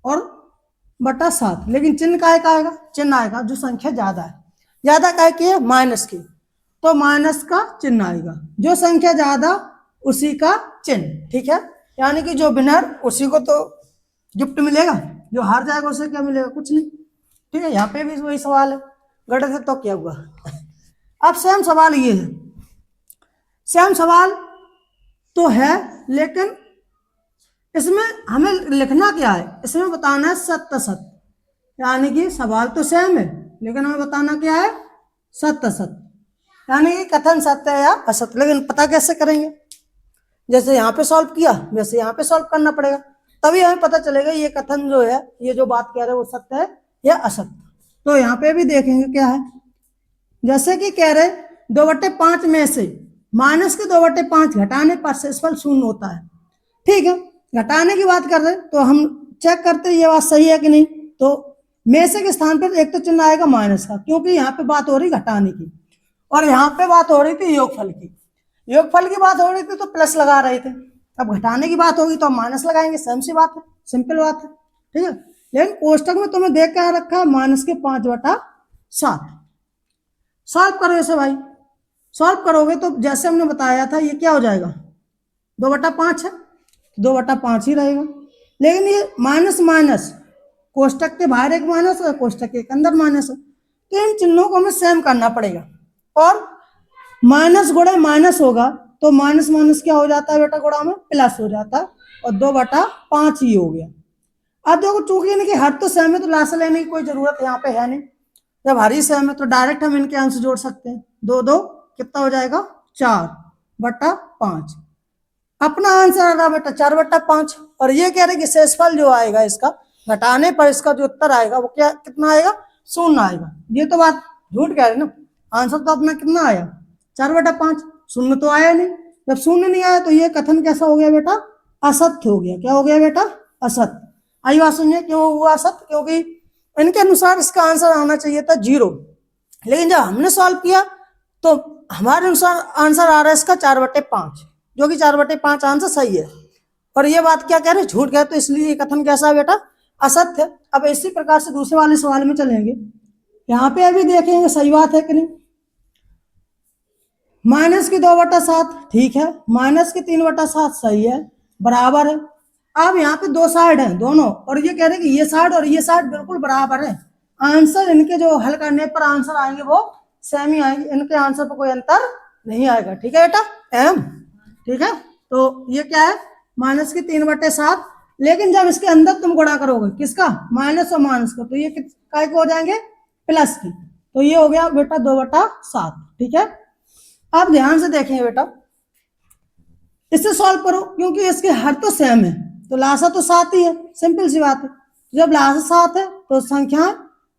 और बटा 7, लेकिन चिन्ह का आएगा, चिन्ह आएगा जो संख्या ज्यादा है, ज्यादा काय की है माइनस की, तो माइनस का चिन्ह आएगा, जो संख्या ज्यादा उसी का चिन्ह। ठीक है, यानी कि जो विनर उसी को तो गिफ्ट मिलेगा, जो हार जाएगा उसे क्या मिलेगा, कुछ नहीं। ठीक है, यहाँ पे भी वही सवाल है, गलत है तो क्या हुआ। अब सेम सवाल ये है, सेम सवाल तो है लेकिन इसमें हमें लिखना क्या है, इसमें बताना है सत्य असत, यानी कि सवाल तो सेम है लेकिन हमें बताना क्या है, सत्य असत, यानी कि कथन सत्य है या असत्य। लेकिन पता कैसे करेंगे, जैसे यहाँ पे सॉल्व किया वैसे यहाँ पे सॉल्व करना पड़ेगा, तभी हमें पता चलेगा ये कथन जो है, ये जो बात कह रहे हैं वो सत्य है या असत्य। तो यहाँ पे भी देखेंगे क्या है, जैसे कि कह रहे 2/5 में से माइनस के 2/5 घटाने पर शेषफल शून्य होता है। ठीक है, घटाने की बात कर रहे तो हम चेक करते ये बात सही है कि नहीं। तो में से के स्थान पर एक तो चिन्ह आएगा माइनस का, क्योंकि यहाँ पे बात हो रही घटाने की और यहाँ पे बात हो रही थी योगफल की। योगफल की बात हो रही थी तो प्लस लगा रहे थे, अब घटाने की बात होगी तो हम माइनस लगाएंगे, सेम सी बात है, सिंपल बात है। ठीक है, लेकिन कोष्टक में तुम्हें देख क्या रखा है, -5/7। सॉल्व करो इसे भाई, सॉल्व करोगे तो जैसे हमने बताया था ये क्या हो जाएगा, 2/5 है, 2/5 ही रहेगा। लेकिन ये माइनस माइनस, कोष्टक के बाहर एक माइनस है, कोष्टक के अंदर माइनस है, तो इन चिन्हों को हमें सेम करना पड़ेगा। और माइनस गुणे माइनस होगा तो माइनस माइनस क्या हो जाता है बेटा, गुणा में प्लस हो जाता है, और 2/5 ही हो गया। अब देखो चूंकि इनके हर तो सेम है तो लासा लेने की कोई जरूरत यहाँ पे है नहीं, जब हर ही सेम है तो डायरेक्ट हम इनके आंसर जोड़ सकते हैं। 2 कितना हो जाएगा, 4/5। अपना आंसर आ रहा बेटा 4/5, और ये कह रहे कि शेषफल जो आएगा इसका घटाने पर इसका जो उत्तर आएगा वो क्या कितना आएगा, शून्य आएगा। ये तो बात झूठ कह रहे ना, आंसर तो अपना कितना आया 4/5, शून्य तो आया नहीं। जब शून्य नहीं आया तो ये कथन कैसा हो गया बेटा, असत्य हो गया। क्या हो गया बेटा, असत्य। आई बात सुनिए, क्यों हुआ असत्य, क्योंकि इनके अनुसार इसका आंसर आना चाहिए था 0, लेकिन जब हमने सॉल्व किया तो हमारे अनुसार आंसर आ रहा है इसका 4/5, जो कि 4/5 आंसर सही है। और ये बात क्या कह रहे, झूठ कह, तो इसलिए ये कथन कैसा है बेटा, असत्य। अब इसी प्रकार से दूसरे वाले सवाल में चलेंगे, यहाँ पे अभी देखेंगे सही बात है कि नहीं। -2/7 ठीक है, -3/7 सही है, बराबर है। अब यहाँ पे दो साइड है दोनों, और ये कह रहे हैं कि ये साइड और ये साइड बिल्कुल बराबर है। आंसर इनके जो हल करने पर आंसर आएंगे वो सेम ही आएंगे, इनके आंसर पर कोई अंतर नहीं आएगा। ठीक है बेटा, एम ठीक है। तो ये क्या है, -3/7, लेकिन जब इसके अंदर तुम गुणा करोगे किसका, माइनस और माइनस का, तो ये काय को हो जाएंगे, प्लस की, तो ये हो गया बेटा 2/7। ठीक है, आप ध्यान से देखेंगे बेटा, इससे सॉल्व करो क्योंकि इसके हर तो सेम है तो लासा तो 7 ही है, सिंपल सी बात है। जब लासा 7 है तो संख्या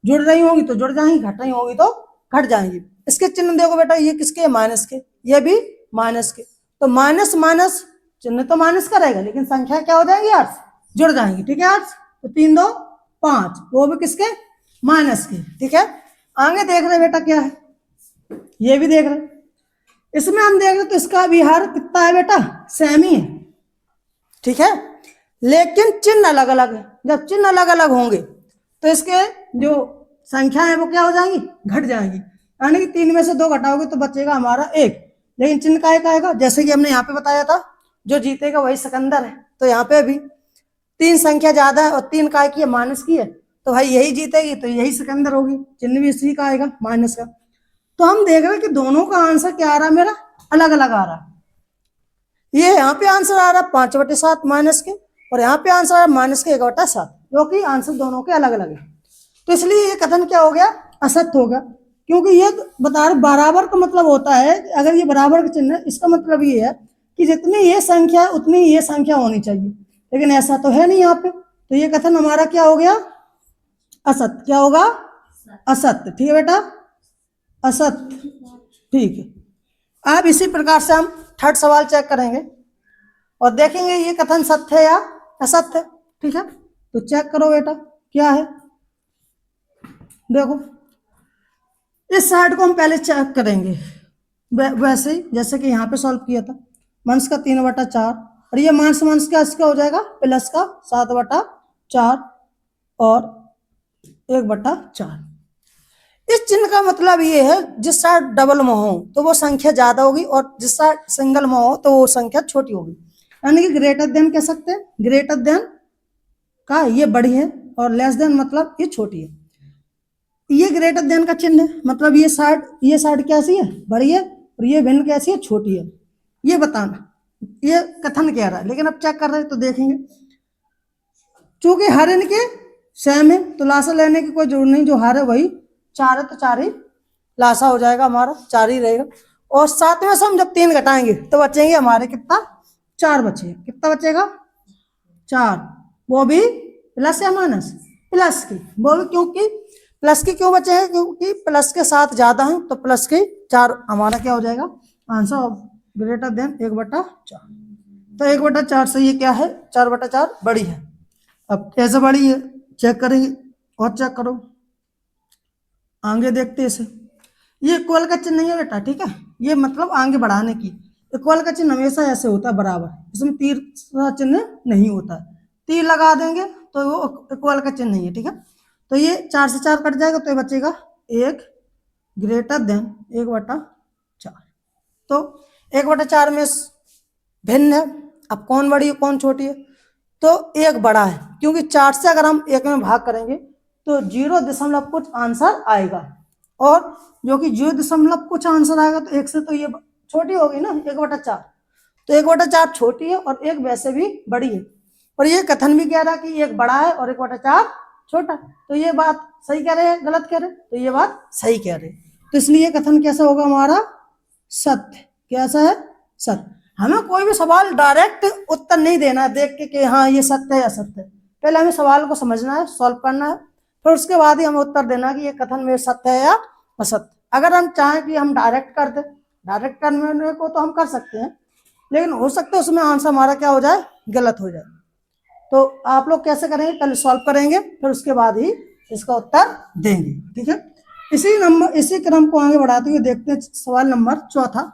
जुड़ रही होगी तो जुड़ जाएंगी, घट रही होगी तो घट जाएंगी। इसके चिन्ह देखो बेटा, ये किसके, माइनस के, ये भी माइनस के, तो माइनस माइनस चिन्ह तो माइनस का रहेगा लेकिन संख्या क्या हो जाएगी यार, जुड़ जाएंगी। ठीक है यार, तो 3 2 5, वो भी किसके, माइनस के। ठीक है, आगे देख रहे बेटा क्या है, ये भी देख रहे, इसमें हम देख रहे तो इसका भी हर कितना है बेटा, सेम ही है। ठीक है, लेकिन चिन्ह अलग अलग है। जब चिन्ह अलग अलग होंगे तो इसके जो संख्या है वो क्या हो जाएंगी, घट जाएंगी, यानी कि 3 में से 2 घटाओगे तो बचेगा हमारा 1, लेकिन चिन्ह काय का आएगा, जैसे कि हमने यहाँ पे बताया था जो जीतेगा वही सिकंदर है। तो यहाँ पे भी 3 संख्या ज्यादा है और 3 काय की है, माइनस की है, तो भाई यही जीतेगी, तो यही सिकंदर होगी, चिन्ह भी इसी का आएगा, माइनस का। तो हम देख रहे हैं कि दोनों का आंसर क्या आ रहा है, मेरा अलग अलग आ रहा है। ये यहाँ पे आंसर आ रहा है 5/7 माइनस के, और यहाँ पे आंसर आ रहा है -1/7, जो कि आंसर दोनों के अलग अलग है। तो इसलिए ये कथन क्या हो गया, असत्य हो गया, क्योंकि ये बता रहे बराबर का मतलब होता है, अगर ये बराबर का चिन्ह है इसका मतलब ये है कि जितनी ये संख्या उतनी ये संख्या होनी चाहिए, लेकिन ऐसा तो है नहीं यहाँ पे, तो ये कथन हमारा क्या हो गया, असत्य। क्या होगा, असत्य। ठीक है बेटा, असत्य। ठीक है, अब इसी प्रकार से हम थर्ड सवाल चेक करेंगे और देखेंगे ये कथन सत्य है या असत्य। ठीक है, तो चेक करो बेटा क्या है, देखो इस साइड को हम पहले चेक करेंगे वैसे ही जैसे कि यहाँ पे सॉल्व किया था, माइनस का 3/4, और ये माइनस माइनस का इसका हो जाएगा प्लस का 7/4 और 1/4। इस चिन्ह का मतलब ये है जिस साइड डबल में हो तो वो संख्या ज्यादा होगी और जिस साइड सिंगल में हो तो वो संख्या छोटी होगी, यानी कि ग्रेटर देन कह सकते हैं, ग्रेटर देन का ये बड़ी है और लेस देन मतलब ये छोटी है। ये ग्रेटर देन का चिन्ह है, मतलब ये साइड कैसी है, बड़ी है, और ये भिन्न कैसी है, छोटी है। ये बताना, ये कथन कह रहा है, लेकिन अब चेक कर रहे हैं तो देखेंगे चूंकि हर इनके सेम है तो लासा लेने की कोई जरूरत नहीं, जो हर है वही 4 है तो 4 ही लासा हो जाएगा हमारा, 4 ही रहेगा। और साथ में से हम जब 3 घटाएंगे तो बचेंगे हमारे कितना, 4 बचेगा। कितना बचेगा, 4। वो भी प्लस या माइनस, प्लस की। वो भी क्योंकि प्लस की क्यों बचेगा, क्योंकि प्लस के साथ ज्यादा है तो प्लस के 4 हमारा क्या हो जाएगा आंसर, ग्रेटर देन 1/4। तो 1/4 से ये क्या है, 4/4 बड़ी है। अब कैसे बड़ी है चेक करेंगे, और चेक करो आगे देखते इसे। ये इक्वल का चिन्ह नहीं है बेटा, ठीक है, ये मतलब आगे बढ़ाने की। इक्वल का चिन्ह हमेशा ऐसे होता है बराबर, इसमें तीर का चिन्ह नहीं होता है। तीर लगा देंगे तो वो इक्वल का चिन्ह नहीं है, ठीक है। तो ये 4 से 4 कट जाएगा तो ये बचेगा 1 ग्रेटर देन 1/4। तो 1/4 में भिन्न है। अब कौन बड़ी है कौन छोटी है, तो 1 बड़ा है, क्योंकि 4 से अगर हम 1 में भाग करेंगे तो 0 कुछ आंसर आएगा, और जो कि 0 कुछ आंसर आएगा तो 1 से तो ये छोटी होगी ना 1/4। तो 1/4 छोटी है और 1 वैसे भी बड़ी है। और ये कथन भी कह रहा है कि 1 बड़ा है और 1/4 छोटा। तो ये बात सही कह रहे हैं गलत कह रहे हैं, तो ये बात सही कह रहे हैं। तो इसलिए कथन कैसा होगा हमारा, सत्य। कैसा है, सत्य। हमें कोई भी सवाल डायरेक्ट उत्तर नहीं देना है देख के कि हाँ ये सत्य है या असत्य है। पहले हमें सवाल को समझना है, सॉल्व करना है, फिर उसके बाद ही हमें उत्तर देना कि ये कथन में सत्य है या असत्य। अगर हम चाहें कि हम डायरेक्ट कर दें, डायरेक्ट करने को तो हम कर सकते हैं, लेकिन हो सकता है उसमें आंसर हमारा क्या हो जाए, गलत हो जाए। तो आप लोग कैसे करेंगे, पहले सॉल्व करेंगे फिर उसके बाद ही इसका उत्तर देंगे, ठीक है। इसी क्रम को आगे बढ़ाते हुए देखते हैं सवाल नंबर 4,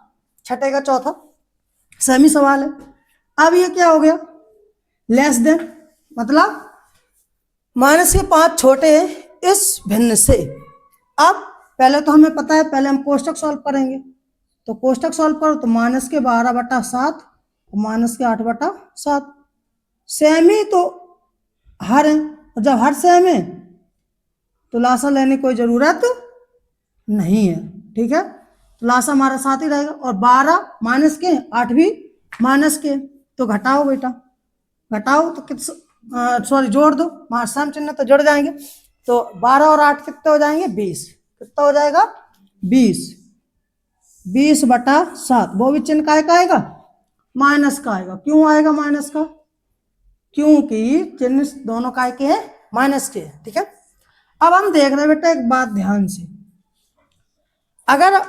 छठे का चौथा सेमी सवाल है। अब ये क्या हो गया, लेस देन, मतलब माइनस के 5 छोटे हैं इस भिन्न से। अब पहले तो हमें पता है, पहले हम कोष्टक सॉल्व करेंगे। तो कोष्टक सॉल्व करो तो माइनस के 12/7 और माइनस के 8/7। सेमी तो हर है, और जब हर सेम है तो लासा लेने की कोई जरूरत नहीं है, ठीक है। तो लासा हमारा साथ ही रहेगा। और 12 माइनस के, 8 भी माइनस के, तो घटाओ बेटा, घटाओ तो सॉरी जोड़ दो, सेम चिन्ह तो जुड़ जाएंगे। तो 12 और 8 कितने हो जाएंगे, 20। कितना हो जाएगा, 20। 20/7। वो भी चिन्ह काय का आएगा, माइनस का आएगा। क्यों आएगा माइनस का, क्योंकि चिन्ह दोनों काय के हैं, माइनस के, ठीक है। अब हम देख रहे हैं बेटा एक बात ध्यान से, अगर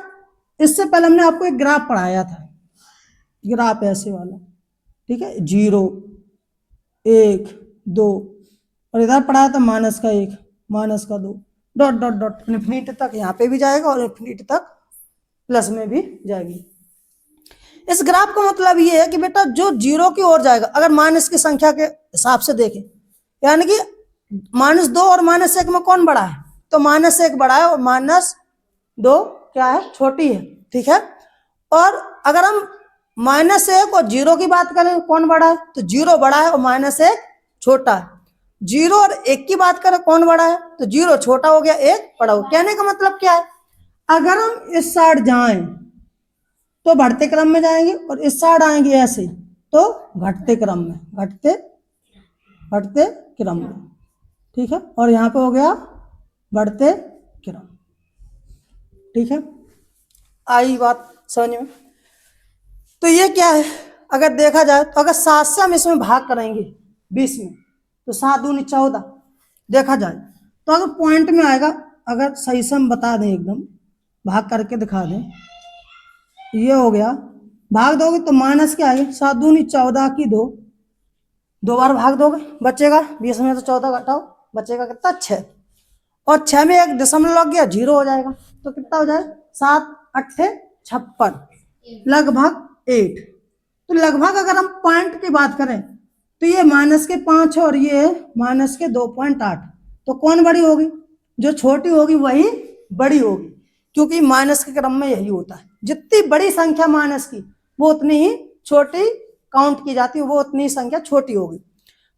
इससे पहले हमने आपको एक ग्राफ पढ़ाया था, ग्राफ ऐसे वाला, ठीक है, 0 1 2, और इधर पढ़ाया था माइनस का 1 माइनस का 2, डॉट डॉट डॉट इन्फिनिटी तक यहाँ पे भी जाएगा और इन्फिनिटी तक प्लस में भी जाएगी। इस ग्राफ का मतलब ये है कि बेटा जो 0 की ओर जाएगा, अगर माइनस की संख्या के हिसाब से देखें, यानी कि -2 और -1 में कौन बड़ा है, तो -1 बड़ा है और -2 क्या है, छोटी है, ठीक है। और अगर हम -1 और 0 की बात करें कौन बड़ा है, तो 0 बड़ा है और -1 छोटा है। 0 और 1 की बात करें कौन बड़ा है, तो 0 छोटा हो गया, 1 बड़ा हो। कहने का मतलब क्या है, अगर हम इस साइड जाएं तो बढ़ते क्रम में जाएंगे और इस साइड आएंगे ऐसे तो घटते क्रम में, घटते क्रम में, ठीक है। और यहाँ पे हो गया बढ़ते क्रम, ठीक है। आई बात समझ में। तो ये क्या है, अगर देखा जाए तो अगर 7 से हम इसमें भाग करेंगे 20 में, तो 7 दूनी 14 देखा जाए तो अगर पॉइंट में आएगा, अगर सही से हम बता दें, एकदम भाग करके दिखा दें, ये हो गया, भाग दोगे तो माइनस क्या आएगा, 7 दूनी 14 की 2, 2 बार भाग दोगे बचेगा 20 में, तो 14 घटाओ बचेगा कितना, 6। और 6 में एक दशमलव लग गया, 0 हो जाएगा। तो कितना हो जाएगा, 7 8 56, लगभग 8। तो लगभग अगर हम पॉइंट की बात करें तो ये -5 और ये -2.8, तो कौन बड़ी होगी, जो छोटी होगी वही बड़ी होगी, क्योंकि माइनस के क्रम में यही होता है, जितनी बड़ी संख्या माइनस की वो उतनी ही छोटी काउंट की जाती है, वो उतनी ही संख्या छोटी होगी।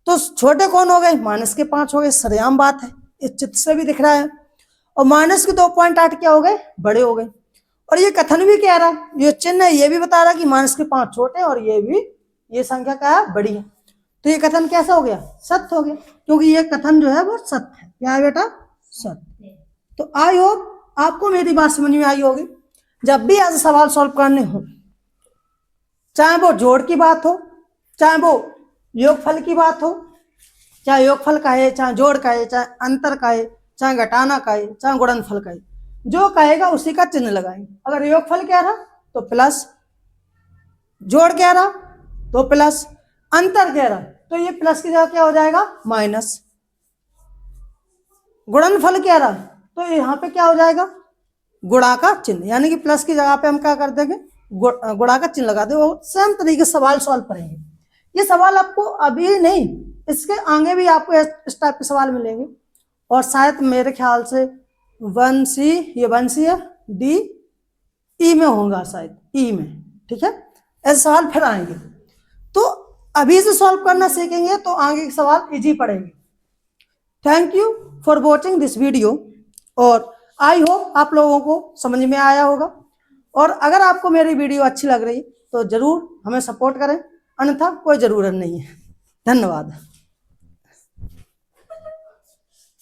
तो छोटे कौन हो गए, -5 हो गए, सरेआम बात है, इस चित्र से भी दिख रहा है। और -2.8 क्या हो गए, बड़े हो गए। और ये कथन भी कह रहा है, ये चिन्ह ये भी बता रहा है कि -5 छोटे और ये भी, ये संख्या क्या है, बड़ी है। तो ये कथन कैसा हो गया? सत्य हो गया, क्योंकि ये कथन जो है वो सत्य है। क्या है बेटा? सत्य। तो आई होप आपको मेरी बात समझ में आई होगी। जब भी ऐसे सवाल सॉल्व करने हो, चाहे वो जोड़ की बात हो, चाहे वो योगफल की बात हो, चाहे योगफल का है, चाहे जोड़ का है, चाहे अंतर का है, चाहे घटाना का है, चाहे गुणनफल का है, जो कहेगा उसी का चिन्ह लगाएंगे। अगर योगफल कह रहा तो प्लस, जोड़ कह रहा तो प्लस, अंतर कह रहा तो ये प्लस की जगह क्या हो जाएगा? माइनस। गुणनफल कह रहा तो यहाँ पे क्या हो जाएगा? गुणा का चिन्ह, यानी कि प्लस की जगह पे हम क्या कर देंगे? गुणा का चिन्ह लगा देंगे। और सेम तरीके से सवाल सॉल्व करेंगे। ये सवाल आपको अभी नहीं, इसके आगे भी आपको इस टाइप के सवाल मिलेंगे। और शायद मेरे ख्याल से 1C, ये 1C है, D E में होगा, शायद E में। ठीक है, ऐसे सवाल फिर आएंगे। तो अभी से सॉल्व करना सीखेंगे तो आगे के सवाल इजी पड़ेंगे। Thank you for watching this video, और आई होप आप लोगों को समझ में आया होगा। और अगर आपको मेरी वीडियो अच्छी लग रही तो जरूर हमें सपोर्ट करें, अन्यथा कोई जरूरत नहीं है। धन्यवाद।